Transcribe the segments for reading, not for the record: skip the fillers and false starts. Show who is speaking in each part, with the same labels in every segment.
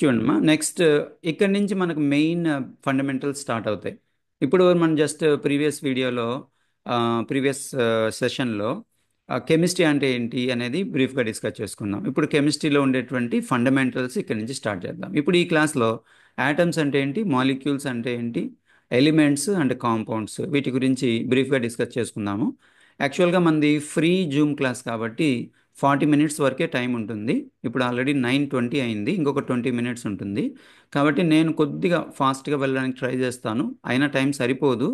Speaker 1: చూడమ్మా నెక్స్ట్ ఇక్కడి నుంచి మనకు మెయిన్ ఫండమెంటల్స్ స్టార్ట్ అవుతాయి. ఇప్పుడు మనం జస్ట్ ప్రీవియస్ వీడియోలో ప్రీవియస్ సెషన్లో కెమిస్ట్రీ అంటే ఏంటి అనేది బ్రీఫ్గా డిస్కస్ చేసుకున్నాం. ఇప్పుడు కెమిస్ట్రీలో ఉండేటువంటి ఫండమెంటల్స్ ఇక్కడి నుంచి స్టార్ట్ చేద్దాం. ఇప్పుడు ఈ క్లాస్లో యాటమ్స్ అంటే ఏంటి, మాలిక్యూల్స్ అంటే ఏంటి, ఎలిమెంట్స్ అండ్ కాంపౌండ్స్ వీటి గురించి బ్రీఫ్గా డిస్కస్ చేసుకుందాము. యాక్చువల్గా మనది ఫ్రీ జూమ్ క్లాస్ కాబట్టి 40 మినిట్స్ వరకే టైం ఉంటుంది. ఇప్పుడు ఆల్రెడీ 9:20 అయింది, ఇంకొక 20 మినిట్స్ ఉంటుంది. కాబట్టి నేను కొద్దిగా ఫాస్ట్గా వెళ్ళడానికి ట్రై చేస్తాను, అయినా టైం సరిపోదు.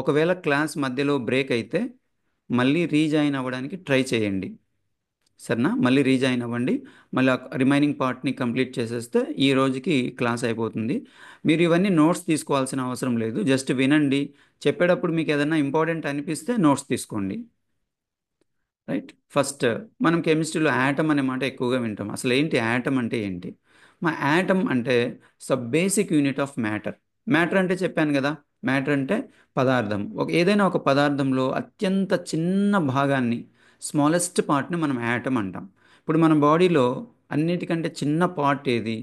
Speaker 1: ఒకవేళ క్లాస్ మధ్యలో బ్రేక్ అయితే మళ్ళీ రీజాయిన్ అవ్వడానికి ట్రై చేయండి, సరేనా? మళ్ళీ రీజాయిన్ అవ్వండి, మళ్ళీ రిమైనింగ్ పార్ట్ని కంప్లీట్ చేసేస్తే ఈ రోజుకి క్లాస్ అయిపోతుంది. మీరు ఇవన్నీ నోట్స్ తీసుకోవాల్సిన అవసరం లేదు, జస్ట్ వినండి. చెప్పేటప్పుడు మీకు ఏదైనా ఇంపార్టెంట్ అనిపిస్తే నోట్స్ తీసుకోండి. రైట్. ఫస్ట్ మనం కెమిస్ట్రీలో యాటమ్ అనే మాట ఎక్కువగా వింటాం. అసలు ఏంటి యాటమ్ అంటే ఏంటి? మా యాటమ్ అంటే basic unit of matter. Matter అంటే చెప్పాను కదా, మ్యాటర్ అంటే పదార్థం. ఏదైనా ఒక పదార్థంలో అత్యంత చిన్న భాగాన్ని, స్మాలెస్ట్ పార్ట్ని మనం యాటమ్ అంటాం. ఇప్పుడు మన బాడీలో అన్నిటికంటే చిన్న పార్ట్ ఏది?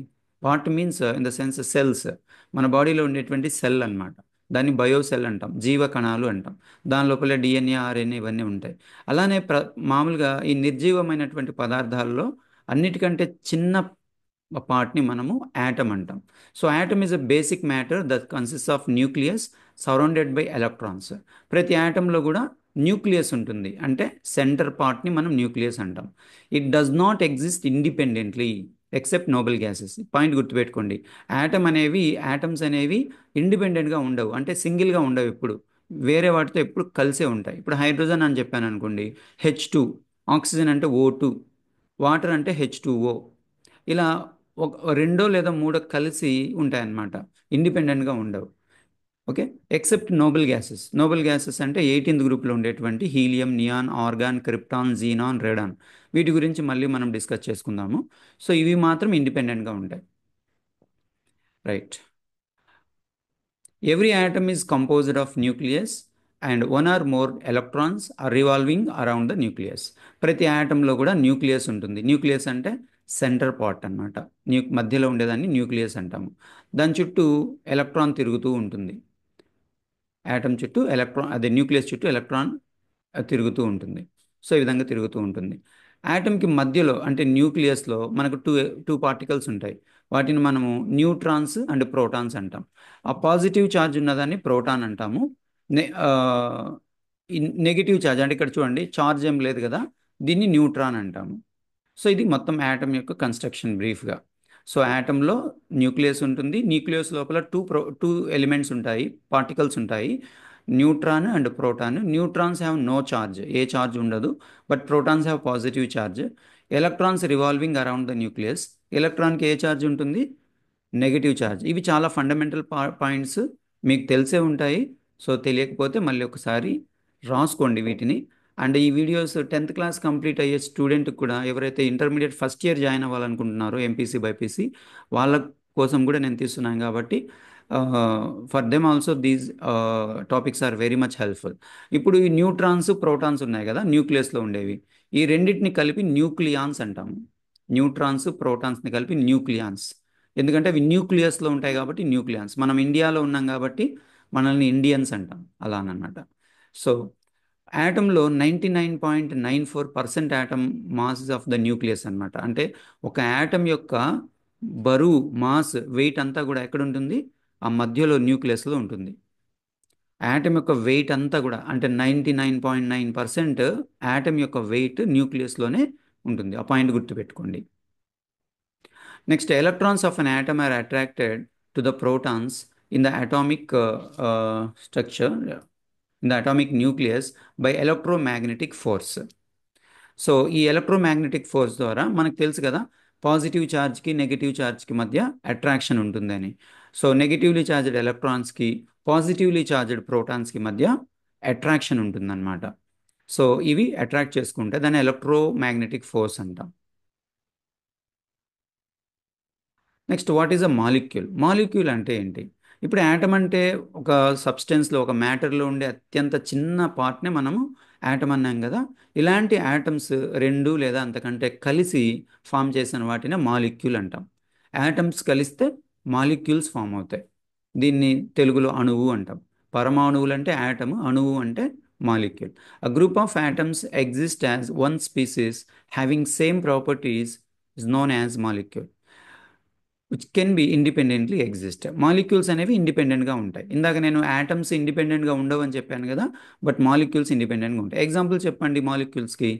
Speaker 1: Part means in the sense cells. మన బాడీలో ఉండేటువంటి సెల్ అన్నమాట. దాన్ని బయోసెల్ అంటాం, జీవ కణాలు అంటాం. దాని లోపల డిఎన్ఏ, ఆర్ఎన్ఏ ఇవన్నీ ఉంటాయి. అలానే మామూలుగా ఈ నిర్జీవమైనటువంటి పదార్థాల్లో అన్నిటికంటే చిన్న పార్ట్ని మనము యాటమ్ అంటాం. So atom is a basic matter that consist of nucleus surrounded by electrons. ప్రతి యాటంలో కూడా న్యూక్లియస్ ఉంటుంది, అంటే సెంటర్ పార్ట్ని మనం న్యూక్లియస్ అంటాం. It does not exist independently except Nobel gases. Point గుర్తుపెట్టుకోండి. యాటమ్స్ అనేవి ఇండిపెండెంట్గా ఉండవు, అంటే సింగిల్గా ఉండవు ఎప్పుడు. వేరే వాటితో ఎప్పుడు కలిసే ఉంటాయి. ఇప్పుడు హైడ్రోజన్ అని చెప్పాను అనుకోండి, H2, ఆక్సిజన్ అంటే O2, వాటర్ అంటే H2O. ఇలా రెండో లేదా మూడో కలిసి ఉంటాయన్నమాట, ఇండిపెండెంట్గా ఉండవు. ఓకే. ఎక్సెప్ట్ నోబెల్ గ్యాసెస్ అంటే 18th గ్రూప్లో ఉండేటువంటి helium, neon, argon, krypton, xenon, radon. వీటి గురించి మళ్ళీ మనం డిస్కస్ చేసుకుందాము. సో ఇవి మాత్రం ఇండిపెండెంట్గా ఉంటాయి. Right. Every atom is composed of nucleus and one or more electrons are revolving around the nucleus. ప్రతి ఆటంలో కూడా న్యూక్లియస్ ఉంటుంది. న్యూక్లియస్ అంటే సెంటర్ పార్ట్ అన్నమాట. మధ్యలో ఉండేదాన్ని న్యూక్లియస్ అంటాము. దాని చుట్టూ ఎలక్ట్రాన్ తిరుగుతూ ఉంటుంది. యాటమ్ చుట్టూ ఎలక్ట్రాన్, అదే న్యూక్లియస్ చుట్టూ ఎలక్ట్రాన్ తిరుగుతూ ఉంటుంది. సో ఈ విధంగా తిరుగుతూ ఉంటుంది. యాటమ్కి మధ్యలో అంటే న్యూక్లియస్లో మనకు టూ టూ పార్టికల్స్ ఉంటాయి. వాటిని మనము న్యూట్రాన్స్ అండ్ ప్రోటాన్స్ అంటాం. ఆ పాజిటివ్ ఛార్జ్ ఉన్నదాన్ని ప్రోటాన్ అంటాము. నె ఆ, ఈ నెగిటివ్ ఛార్జ్ అంటే ఇక్కడ చూడండి, ఛార్జ్ ఏం లేదు కదా, దీన్ని న్యూట్రాన్ అంటాము. సో ఇది మొత్తం యాటమ్ యొక్క కన్స్ట్రక్షన్ బ్రీఫ్గా. సో యాటంలో న్యూక్లియస్ ఉంటుంది. న్యూక్లియస్ లోపల టూ ఎలిమెంట్స్ ఉంటాయి, పార్టికల్స్ ఉంటాయి, neutron and proton. Neutrons have no charge, ఏ ఛార్జ్ ఉండదు. But protons have positive charge. Electrons revolving around the nucleus. ఎలక్ట్రాన్కి ఏ ఛార్జ్ ఉంటుంది? Negative charge. ఇవి చాలా ఫండమెంటల్ పాయింట్స్, మీకు తెలిసే ఉంటాయి. సో తెలియకపోతే మళ్ళీ ఒకసారి రాసుకోండి వీటిని. అండ్ ఈ వీడియోస్ 10th క్లాస్ కంప్లీట్ అయ్యే స్టూడెంట్కి కూడా, ఎవరైతే ఇంటర్మీడియట్ ఫస్ట్ ఇయర్ జాయిన్ అవ్వాలనుకుంటున్నారో ఎంపీసీ బైపీసీ, వాళ్ళ కోసం కూడా నేను తీస్తున్నాను కాబట్టి for them also these topics are very much helpful. ఇప్పుడు ఈ న్యూట్రాన్స్, ప్రోటాన్స్ ఉన్నాయి కదా న్యూక్లియస్లో ఉండేవి, ఈ రెండింటిని కలిపి న్యూక్లియాన్స్ అంటాము. న్యూట్రాన్స్, ప్రోటాన్స్ని కలిపి న్యూక్లియాన్స్. ఎందుకంటే అవి న్యూక్లియస్లో ఉంటాయి కాబట్టి న్యూక్లియాన్స్. మనం ఇండియాలో ఉన్నాం కాబట్టి మనల్ని ఇండియన్స్ అంటాం, అలానమాట. సో యాటంలో 99.94% atom mass of the nucleus అనమాట. అంటే ఒక యాటమ్ యొక్క బరువు, మాస్, వెయిట్ అంతా కూడా ఎక్కడ ఉంటుంది? ఆ మధ్యలో న్యూక్లియస్లో ఉంటుంది. యాటమ్ యొక్క వెయిట్ అంతా కూడా, అంటే 99.9% యాటమ్ యొక్క వెయిట్ న్యూక్లియస్లోనే ఉంటుంది. ఆ పాయింట్ గుర్తుపెట్టుకోండి. Next, electrons of an atom are attracted to the protons in the atomic structure, in the atomic nucleus by electromagnetic force. So ఈ ఎలక్ట్రోమాగ్నెటిక్ ఫోర్స్ ద్వారా మనకు తెలుసు కదా, పాజిటివ్ ఛార్జ్కి నెగిటివ్ ఛార్జ్కి మధ్య అట్రాక్షన్ ఉంటుందని. సో నెగిటివ్లీ ఛార్జ్డ్ ఎలక్ట్రాన్స్కి, positively charged ప్రోటాన్స్కి మధ్య అట్రాక్షన్ ఉంటుందన్నమాట. సో ఇవి అట్రాక్ట్ చేసుకుంటే దాన్ని ఎలక్ట్రోమాగ్నెటిక్ ఫోర్స్ అంటాం. Next, what is a molecule? Molecule అంటే ఏంటి? ఇప్పుడు యాటమ్ అంటే ఒక సబ్స్టెన్స్లో, ఒక మ్యాటర్లో ఉండే అత్యంత చిన్న పార్ట్నే మనము యాటమ్ అన్నాం కదా. ఇలాంటి యాటమ్స్ రెండు లేదా అంతకంటే కలిసి ఫామ్ చేసిన వాటిని మాలిక్యూల్ అంటాం. యాటమ్స్ కలిస్తే మాలిక్యూల్స్ ఫామ్ అవుతాయి. దీన్ని తెలుగులో అణువు అంటాం. పరమాణువులు అంటే యాటమ్, అణువు అంటే molecule. A group of atoms exist as one species having same properties is known as molecule, which can be independently exist. Molecules అనేవి ఇండిపెండెంట్గా ఉంటాయి. ఇందాక నేను యాటమ్స్ ఇండిపెండెంట్గా ఉండవు అని చెప్పాను కదా, బట్ మాలిక్యూల్స్ ఇండిపెండెంట్గా ఉంటాయి. ఎగ్జాంపుల్ చెప్పండి మాలిక్యూల్స్కి.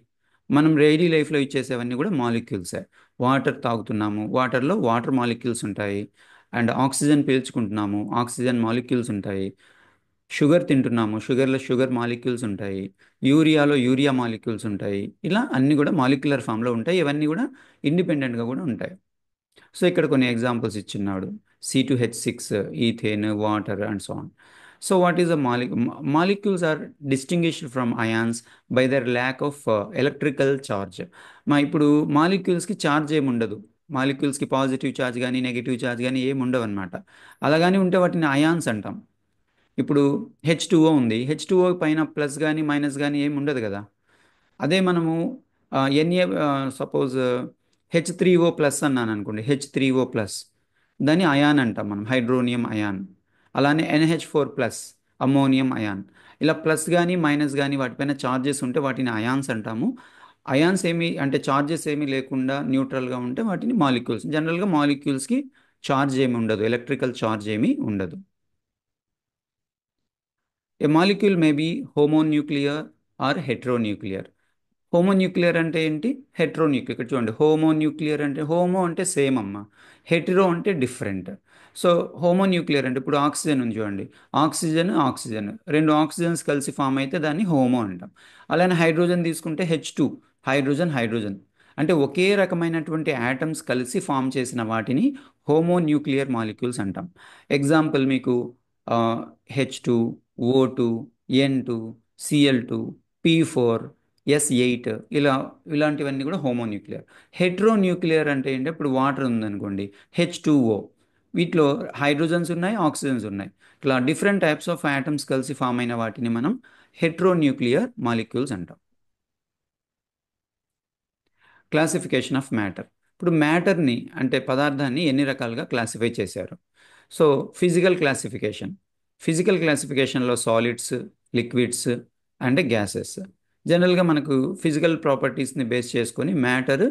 Speaker 1: మనం డైలీ లైఫ్లో ఇచ్చేసేవన్నీ కూడా మాలిక్యూల్సే. వాటర్ తాగుతున్నాము, వాటర్లో వాటర్ మాలిక్యూల్స్ ఉంటాయి. అండ్ ఆక్సిజన్ పీల్చుకుంటున్నాము, ఆక్సిజన్ మాలిక్యూల్స్ ఉంటాయి. షుగర్ తింటున్నాము, షుగర్లో షుగర్ మాలిక్యూల్స్ ఉంటాయి. యూరియాలో యూరియా మాలిక్యూల్స్ ఉంటాయి. ఇలా అన్నీ కూడా మాలిక్యులర్ ఫామ్లో ఉంటాయి. ఇవన్నీ కూడా ఇండిపెండెంట్గా కూడా ఉంటాయి. సో ఇక్కడ కొన్ని ఎగ్జాంపుల్స్ ఇచ్చిన్నాడు. C2H6, ethane, water and so on. So what is molecules are distinguished from ions by their lack of electrical charge. ఇప్పుడు మాలిక్యూల్స్కి ఛార్జ్ ఏమి ఉండదు. మాలిక్యూల్స్కి పాజిటివ్ ఛార్జ్ కానీ నెగిటివ్ ఛార్జ్ కానీ ఏమి ఉండవు అనమాట. అలాగని ఉంటే వాటిని అయాన్స్ అంటాం. ఇప్పుడు H2O ఉంది, H2O పైన ప్లస్ కానీ మైనస్ కానీ ఏమి ఉండదు కదా. అదే మనము ఎన్ఏ సపోజ్ H3O+ అన్నాను అనుకోండి, H3O+, దాన్ని అయాన్ అంటాం మనం, హైడ్రోనియం అయాన్. అలానే NH4+, అమ్మోనియం అయాన్. ఇలా ప్లస్ కానీ మైనస్ కానీ వాటిపైన ఛార్జెస్ ఉంటే వాటిని అయాన్స్ అంటాము. అయాన్స్ ఏమి అంటే ఛార్జెస్ ఏమీ లేకుండా న్యూట్రల్గా ఉంటే వాటిని మాలిక్యూల్స్. జనరల్గా మాలిక్యూల్స్కి ఛార్జ్ ఏమి ఉండదు, ఎలక్ట్రికల్ ఛార్జ్ ఏమీ ఉండదు. A molecule may be homonuclear or heteronuclear. Homonuclear అంటే ఏంటి, హెట్రోన్యూక్లియర్. ఇక్కడ చూడండి, హోమోన్యూక్లియర్ అంటే హోమో అంటే సేమ్ అమ్మ, హెట్రో అంటే డిఫరెంట్. సో హోమోన్యూక్లియర్ అంటే ఇప్పుడు ఆక్సిజన్ ఉంది చూడండి, ఆక్సిజన్ ఆక్సిజన్ రెండు ఆక్సిజన్స్ కలిసి ఫామ్ అయితే దాన్ని హోమో అంటాం. అలానే హైడ్రోజన్ తీసుకుంటే H2, హైడ్రోజన్ హైడ్రోజన్. అంటే ఒకే రకమైనటువంటి యాటమ్స్ కలిసి ఫామ్ చేసిన వాటిని హోమోన్యూక్లియర్ మాలిక్యూల్స్ అంటాం. ఎగ్జాంపుల్ మీకు H2, O2, N2, Cl2, P4, S8, ఇలాంటివన్నీ కూడా హోమోన్యూక్లియర్. హెట్రోన్యూక్లియర్ అంటే ఏంటి, ఇప్పుడు వాటర్ ఉందనుకోండి, H2O, వీటిలో హైడ్రోజన్స్ ఉన్నాయి, ఆక్సిజన్స్ ఉన్నాయి. ఇట్లా డిఫరెంట్ టైప్స్ ఆఫ్ యాటమ్స్ కలిసి ఫామ్ అయిన వాటిని మనం హెట్రోన్యూక్లియర్ మాలిక్యూల్స్ అంటాం. Classification of matter. ఇప్పుడు మ్యాటర్ని అంటే పదార్థాన్ని ఎన్ని రకాలుగా క్లాసిఫై చేశారు. సో ఫిజికల్ క్లాసిఫికేషన్లో సాలిడ్స్, లిక్విడ్స్ అండ్ గ్యాసెస్. జనరల్గా మనకు ఫిజికల్ ప్రాపర్టీస్ని బేస్ చేసుకొని మ్యాటర్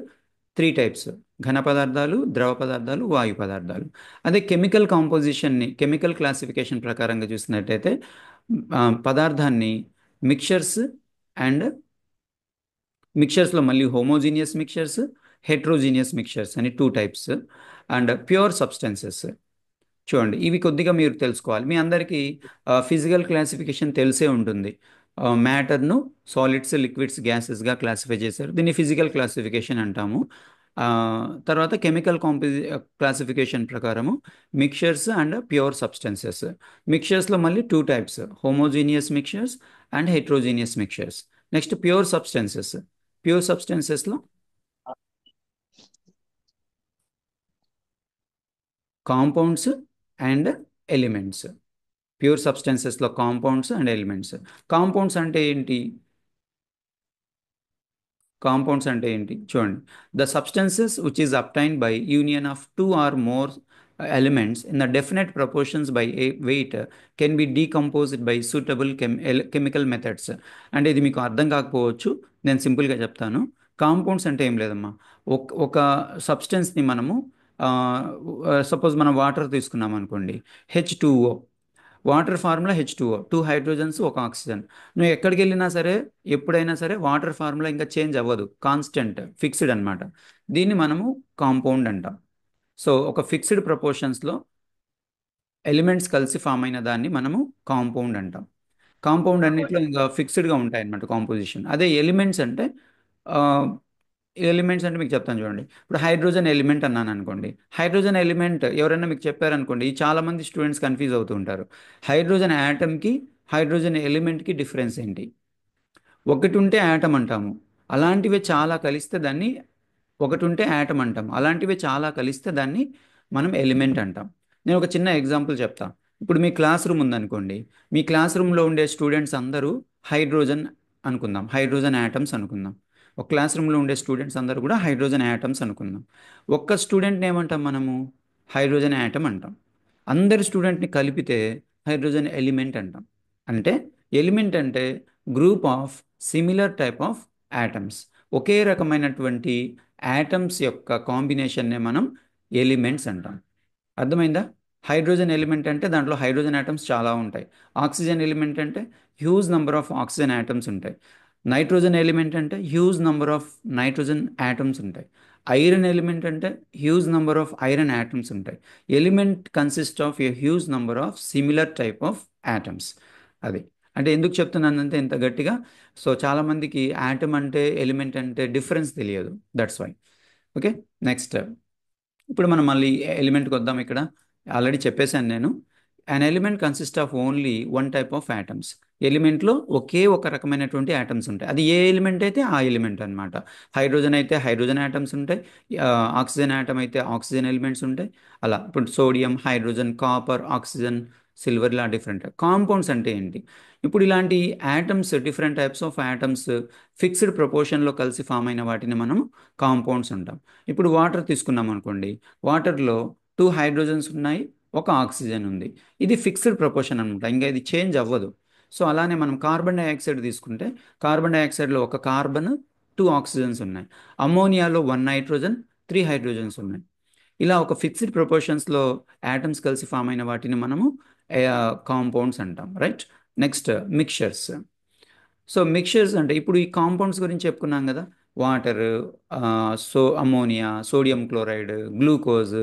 Speaker 1: 3 టైప్స్: ఘన పదార్థాలు, ద్రవ పదార్థాలు, వాయు పదార్థాలు. అదే కెమికల్ క్లాసిఫికేషన్ ప్రకారంగా చూసినట్టయితే పదార్థాన్ని మిక్చర్స్ అండ్ మిక్చర్స్లో మళ్ళీ హోమోజీనియస్ మిక్చర్స్, హెట్రోజీనియస్ మిక్చర్స్ అని 2 టైప్స్. And pure substances. చూడండి, ఇవి కొద్దిగా మీరు తెలుసుకోవాలి. మీ అందరికీ ఫిజికల్ క్లాసిఫికేషన్ తెలిసే ఉంటుంది. మ్యాటర్ను సాలిడ్స్, లిక్విడ్స్, గ్యాసెస్గా క్లాసిఫై చేశారు, దీన్ని ఫిజికల్ క్లాసిఫికేషన్ అంటాము. ఆ, తర్వాత కెమికల్ క్లాసిఫికేషన్ ప్రకారము మిక్చర్స్ అండ్ ప్యూర్ సబ్స్టెన్సెస్. మిక్చర్స్లో మళ్ళీ 2 types: homogeneous mixtures and heterogeneous mixtures. Next pure సబ్స్టెన్సెస్లో కాంపౌండ్స్ అండ్ ఎలిమెంట్స్. ప్యూర్ సబ్స్టెన్సెస్లో కాంపౌండ్స్ అండ్ ఎలిమెంట్స్. కాంపౌండ్స్ అంటే ఏంటి కాంపౌండ్స్ అంటే ఏంటి చూడండి, the substances which is obtained by union of 2 or more elements in the definite proportions by weight can B decomposed by suitable chemical methods. అంటే ఇది మీకు అర్థం కాకపోవచ్చు, నేను సింపుల్గా చెప్తాను. కాంపౌండ్స్ అంటే ఏం లేదమ్మా, ఒక సబ్స్టెన్స్ని మనము సపోజ్ మనం వాటర్ తీసుకున్నాం అనుకోండి, H2O. Water formula H2O, 2 hydrogens, 1 oxygen. నువ్వు ఎక్కడికి వెళ్ళినా సరే, ఎప్పుడైనా సరే వాటర్ ఫార్ములా ఇంకా చేంజ్ అవ్వదు, కాన్స్టెంట్, ఫిక్స్డ్ అనమాట. దీన్ని మనము కాంపౌండ్ అంటాం. సో ఒక ఫిక్స్డ్ ప్రపోర్షన్స్లో ఎలిమెంట్స్ కలిసి ఫామ్ అయిన దాన్ని మనము కాంపౌండ్ అంటాం. కాంపౌండ్ అన్నిట్లో ఇంకా ఫిక్స్డ్గా ఉంటాయి అన్నమాట కాంపోజిషన్. అదే ఎలిమెంట్స్ అంటే మీకు చెప్తాను చూడండి. ఇప్పుడు హైడ్రోజన్ ఎలిమెంట్ అన్నాను అనుకోండి, హైడ్రోజన్ ఎలిమెంట్ ఎవరైనా మీకు చెప్పారనుకోండి, చాలామంది స్టూడెంట్స్ కన్ఫ్యూజ్ అవుతూ ఉంటారు. హైడ్రోజన్ యాటమ్కి హైడ్రోజన్ ఎలిమెంట్కి డిఫరెన్స్ ఏంటి? ఒకటి ఉంటే యాటమ్ అంటాము, అలాంటివే చాలా కలిస్తే దాన్ని ఒకటి ఉంటే యాటమ్ అంటాం, అలాంటివే చాలా కలిస్తే దాన్ని మనం ఎలిమెంట్ అంటాం. నేను ఒక చిన్న ఎగ్జాంపుల్ చెప్తా. ఇప్పుడు మీ క్లాస్ రూమ్ ఉందనుకోండి, మీ క్లాస్ రూమ్లో ఉండే స్టూడెంట్స్ అందరూ హైడ్రోజన్ అనుకుందాం, హైడ్రోజన్ యాటమ్స్ అనుకుందాం. ఒక క్లాస్ రూమ్లో ఉండే స్టూడెంట్స్ అందరూ కూడా హైడ్రోజన్ యాటమ్స్ అనుకుందాం. ఒక్క స్టూడెంట్ని ఏమంటాం మనము? హైడ్రోజన్ యాటమ్ అంటాం. అందరి స్టూడెంట్ని కలిపితే హైడ్రోజన్ ఎలిమెంట్ అంటాం. అంటే ఎలిమెంట్ అంటే group of similar type of atoms. ఒకే రకమైనటువంటి యాటమ్స్ యొక్క కాంబినేషన్నే మనం ఎలిమెంట్స్ అంటాం. అర్థమైందా? హైడ్రోజన్ ఎలిమెంట్ అంటే దాంట్లో హైడ్రోజన్ యాటమ్స్ చాలా ఉంటాయి. ఆక్సిజన్ ఎలిమెంట్ అంటే huge number of oxygen atoms ఉంటాయి. నైట్రోజన్ ఎలిమెంట్ అంటే huge number of nitrogen atoms ఉంటాయి. ఐరన్ ఎలిమెంట్ అంటే huge number of iron atoms ఉంటాయి. Element consist of a huge number of similar type of atoms. అది అంటే ఎందుకు చెప్తున్నానంటే ఇంత గట్టిగా, సో చాలామందికి యాటమ్ అంటే ఎలిమెంట్ అంటే డిఫరెన్స్ తెలియదు. That's why. Okay, next. ఇప్పుడు మనం మళ్ళీ ఎలిమెంట్కి వద్దాం. ఇక్కడ ఆల్రెడీ చెప్పేశాను నేను. An element consist of only one type of atoms. ఎలిమెంట్లో ఒకే ఒక రకమైనటువంటి యాటమ్స్ ఉంటాయి. అది ఏ ఎలిమెంట్ అయితే ఆ ఎలిమెంట్ అనమాట. హైడ్రోజన్ అయితే హైడ్రోజన్ యాటమ్స్ ఉంటాయి. ఆ, ఆక్సిజన్ యాటమ్ అయితే ఆక్సిజన్ ఎలిమెంట్స్ ఉంటాయి. అలా ఇప్పుడు sodium, hydrogen, copper, oxygen, silver, ఇలా డిఫరెంట్. కాంపౌండ్స్ అంటే ఏంటి? ఇప్పుడు ఇలాంటి atoms, different types of atoms fixed ప్రపోర్షన్లో కలిసి ఫామ్ అయిన వాటిని మనం కాంపౌండ్స్ అంటాం. ఇప్పుడు వాటర్ తీసుకున్నాం అనుకోండి. వాటర్లో 2 హైడ్రోజన్స్ ఉన్నాయి, ఒక ఆక్సిజన్ ఉంది. ఇది ఫిక్స్డ్ ప్రపోర్షన్ అనమాట, ఇంకా ఇది చేంజ్ అవ్వదు. సో అలానే మనం కార్బన్ డైఆక్సైడ్ తీసుకుంటే కార్బన్ డైఆక్సైడ్లో ఒక కార్బన్, 2 ఆక్సిజన్స్ ఉన్నాయి. అమ్మోనియాలో 1 నైట్రోజన్, 3 హైడ్రోజన్స్ ఉన్నాయి. ఇలా ఒక ఫిక్స్డ్ ప్రపోర్షన్స్లో యాటమ్స్ కలిసి ఫామ్ అయిన వాటిని మనము కాంపౌండ్స్ అంటాం. Right. Next mixtures. So mixtures అంటే ఇప్పుడు ఈ కాంపౌండ్స్ గురించి చెప్పుకున్నాం కదా. Water, ammonia, sodium chloride, glucose,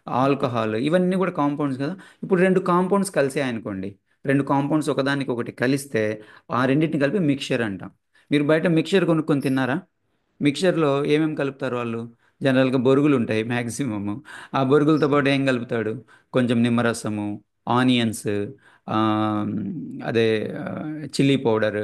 Speaker 1: alcohol, ఇవన్నీ కూడా కాంపౌండ్స్ కదా. ఇప్పుడు 2 కాంపౌండ్స్ కలిసాయి అనుకోండి. 2 కాంపౌండ్స్ ఒకదానికి ఒకటి కలిస్తే ఆ రెండింటిని కలిపి మిక్చర్ అంటాం. మీరు బయట మిక్చర్ కొనుక్కొని తిన్నారా? మిక్చర్లో ఏమేమి కలుపుతారు వాళ్ళు? జనరల్గా బొరుగులు ఉంటాయి మ్యాక్సిమము. ఆ బొరుగులతో పాటు ఏం కలుపుతాడు? కొంచెం నిమ్మరసము, ఆనియన్స్, ఆ, అదే చిల్లీ పౌడర్,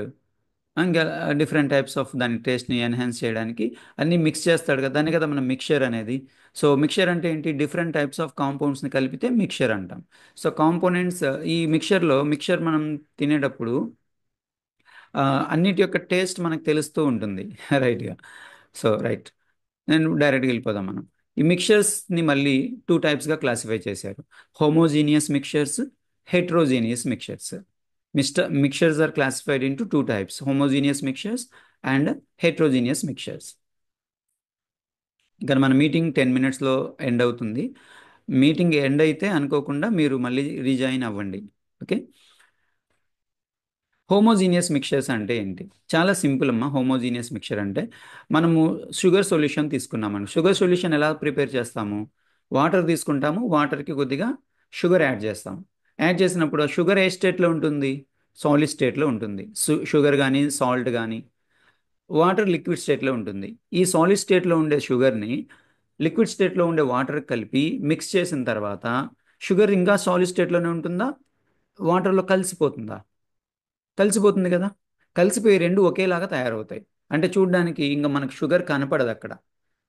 Speaker 1: ఇంకా డిఫరెంట్ టైప్స్ ఆఫ్ దాని టేస్ట్ని ఎన్హాన్స్ చేయడానికి అన్నీ మిక్స్ చేస్తాడు కదా. దాన్ని కదా మనం మిక్చర్ అనేది. సో మిక్చర్ అంటే ఏంటి? డిఫరెంట్ టైప్స్ ఆఫ్ కాంపౌండ్స్ని కలిపితే మిక్చర్ అంటాం. సో కాంపోనెంట్స్ ఈ మిక్చర్ మనం తినేటప్పుడు ఆ, అన్నిటి యొక్క టేస్ట్ మనకు తెలుస్తూ ఉంటుంది. రైట్గా. సో రైట్, నేను డైరెక్ట్గా వెళ్ళిపోదాం మనం. ఈ మిక్చర్స్ని మళ్ళీ 2 టైప్స్గా క్లాసిఫై చేశారు. Homogeneous mixtures, heterogeneous mixtures. Mixtures are classified into 2 types: homogeneous mixtures and heterogeneous mixtures. ఇక్కడ మన మీటింగ్ 10 మినిట్స్లో ఎండ్ అవుతుంది. మీటింగ్ ఎండ్ అయితే అనుకోకుండా మీరు మళ్ళీ రీజాయిన్ అవ్వండి. ఓకే. హోమోజీనియస్ మిక్చర్స్ అంటే ఏంటి? చాలా సింపుల్ అమ్మా. హోమోజీనియస్ మిక్చర్ అంటే మనము షుగర్ సొల్యూషన్ తీసుకున్నామని. షుగర్ సొల్యూషన్ ఎలా ప్రిపేర్ చేస్తాము? వాటర్ తీసుకుంటాము, వాటర్కి కొద్దిగా షుగర్ యాడ్ చేస్తాము. యాడ్ చేసినప్పుడు ఆ షుగర్ ఏ స్టేట్లో ఉంటుంది? సాలిడ్ స్టేట్లో ఉంటుంది. షుగర్ కానీ సాల్ట్ కానీ. వాటర్ లిక్విడ్ స్టేట్లో ఉంటుంది. ఈ సాలిడ్ స్టేట్లో ఉండే షుగర్ని లిక్విడ్ స్టేట్లో ఉండే వాటర్ కలిపి మిక్స్ చేసిన తర్వాత షుగర్ ఇంకా సాలిడ్ స్టేట్లోనే ఉంటుందా? వాటర్లో కలిసిపోతుందా? కలిసిపోతుంది కదా. కలిసిపోయి రెండు ఒకేలాగా తయారవుతాయి. అంటే చూడ్డానికి ఇంకా మనకు షుగర్ కనపడదు అక్కడ.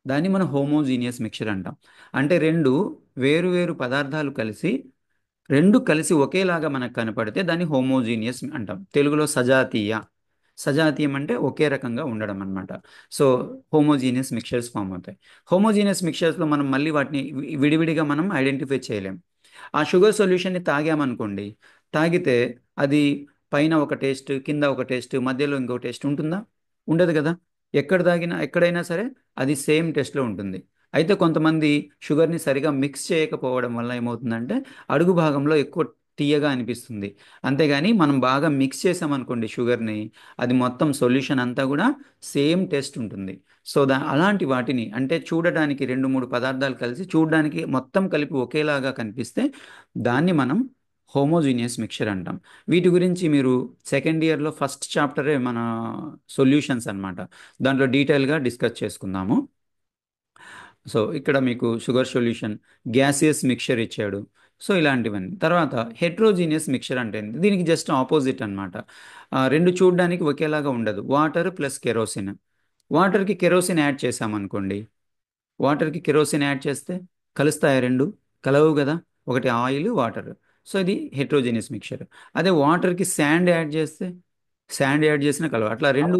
Speaker 1: దాన్ని మనం హోమోజీనియస్ మిక్చర్ అంటాం. అంటే వేరు వేరు పదార్థాలు కలిసి ఒకేలాగా మనకు కనపడితే దాన్ని హోమోజీనియస్ అంటాం. తెలుగులో సజాతీయ. సజాతీయం అంటే ఒకే రకంగా ఉండడం అనమాట. సో హోమోజీనియస్ మిక్చర్స్ ఫామ్ అవుతాయి. హోమోజీనియస్ మిక్చర్స్లో మనం మళ్ళీ వాటిని విడివిడిగా మనం ఐడెంటిఫై చేయలేం. ఆ షుగర్ సొల్యూషన్ని తాగామనుకోండి. తాగితే అది పైన ఒక టేస్ట్, కింద ఒక టేస్ట్, మధ్యలో ఇంకో టేస్ట్ ఉంటుందా? ఉండదు కదా. ఎక్కడైనా సరే అది సేమ్ టేస్ట్లో ఉంటుంది. అయితే కొంతమంది షుగర్ని సరిగా మిక్స్ చేయకపోవడం వల్ల ఏమవుతుందంటే అడుగు భాగంలో ఎక్కువ తీయగా అనిపిస్తుంది. అంతేగాని మనం బాగా మిక్స్ చేసామనుకోండి షుగర్ని, అది మొత్తం సొల్యూషన్ అంతా కూడా సేమ్ టేస్ట్ ఉంటుంది. సో అలాంటి వాటిని అంటే చూడడానికి 2-3 పదార్థాలు కలిసి చూడడానికి మొత్తం కలిపి ఒకేలాగా కనిపిస్తే దాన్ని మనం హోమోజీనియస్ మిక్చర్ అంటాం. వీటి గురించి మీరు సెకండ్ ఇయర్లో ఫస్ట్ చాప్టరే మన సొల్యూషన్స్ అన్నమాట. దాంట్లో డీటెయిల్గా డిస్కస్ చేసుకుందాము. సో ఇక్కడ మీకు షుగర్ సొల్యూషన్, గ్యాసియస్ మిక్చర్ ఇచ్చాడు. సో ఇలాంటివన్నీ. తర్వాత హెట్రోజీనియస్ మిక్చర్ అంటే ఏంటి? దీనికి జస్ట్ ఆపోజిట్ అనమాట. రెండు చూడడానికి ఒకేలాగా ఉండదు. Water plus kerosene. వాటర్కి కెరోసిన్ యాడ్ చేసామనుకోండి. వాటర్కి కెరోసిన్ యాడ్ చేస్తే కలుస్తాయా రెండు? కలవు కదా. ఒకటి ఆయిల్, వాటర్. సో ఇది హెట్రోజీనియస్ మిక్చర్. అదే వాటర్కి శాండ్ యాడ్ చేస్తే శాండ్ యాడ్ చేసిన కలవ. అట్లా రెండు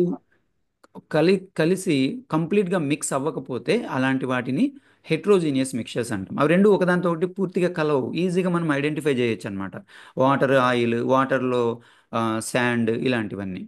Speaker 1: కలిసి కంప్లీట్గా మిక్స్ అవ్వకపోతే అలాంటి వాటిని హెట్రోజీనియస్ మిక్చర్స్ అంటాం. అవి రెండు ఒకదానితో ఒకటి పూర్తిగా కలవు, ఈజీగా మనం ఐడెంటిఫై చేయొచ్చు అనమాట. వాటర్ ఆయిల్, వాటర్లో శాండ్, ఇలాంటివన్నీ.